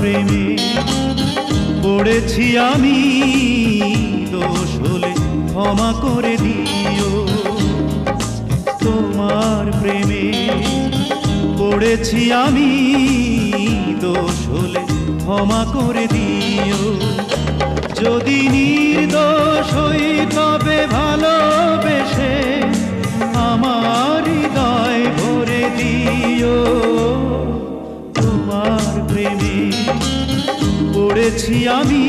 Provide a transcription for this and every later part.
প্রেমে পড়েছি আমি, দোষ হলে ক্ষমা করে দিও। তোমার প্রেমে পড়েছি আমি, দোষ হলে ক্ষমা করে দিও। যদি নির্দোষ হই তবে ভালোবেসে আমার হৃদয় ভরে দিও। তোমার প্রেমে পড়েছি আমি,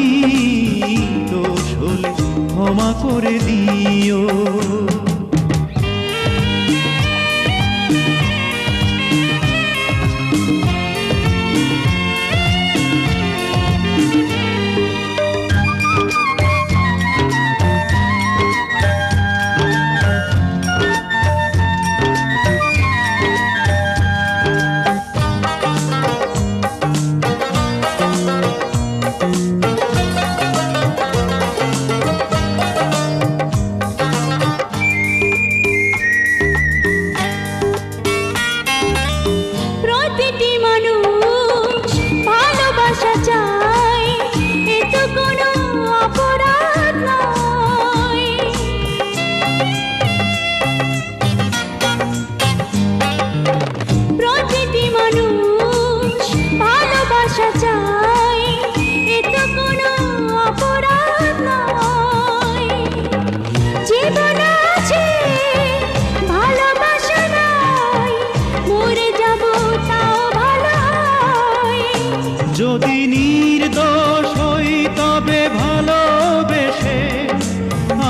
দোষ হলে ক্ষমা করে দিও। যদি নির্দোষ হই তবে ভালোবেসে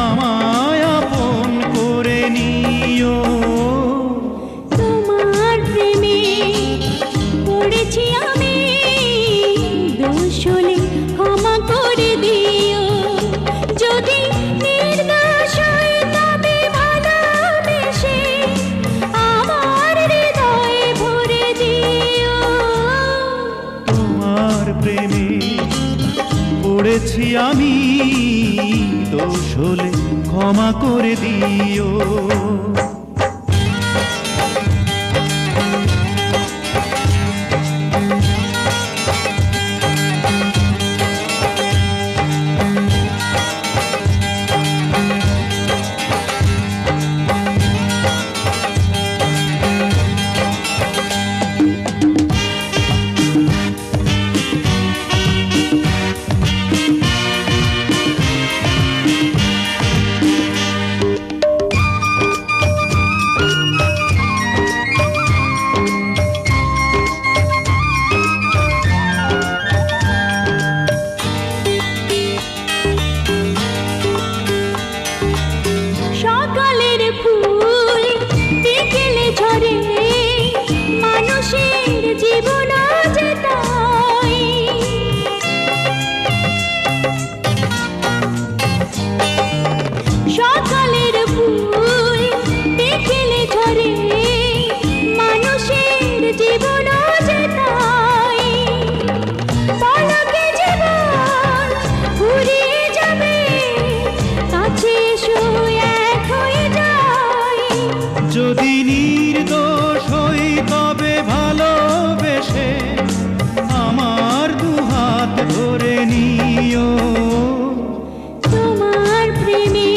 আমায় আপন করে নিও। তোমার প্রেমে পড়েছি আমি, দোষ হলে ক্ষমা করে দিও। যদি নির্দোষ হই তবে ভালোবেসে আমার হৃদয় ভরে দিও। তোমার প্রেমে পড়েছি আমি, দোষ হলে ক্ষমা করে দিও। সকালের ফুল বিকেলে ঝরে, মানুষের জীবন যে তাই। সকালের ফুল বিকেলে ঝরে, মানুষের জীবন যে তাই। পলকে জীবন ফুরিয়ে যাবে, কাছে এসো এক হয়ে যাই। যদি নির্দোষ হই তবে ভালোবেসে আমার দুহাত ধরে নিও। তোমার প্রেমে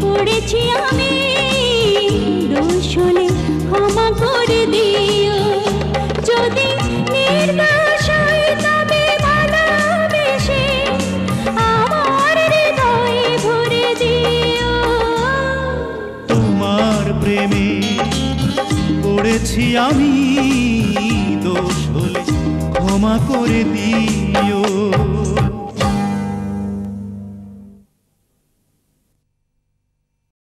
পড়েছি আমি, দোষ হলে ক্ষমা করে দিও। যদি নির্দোষ হই তবে ভালোবেসে আমার হৃদয় ভরে দিও। তোমার প্রেমে পড়েছি আমি, দোষ হলে ক্ষমা করে দিও।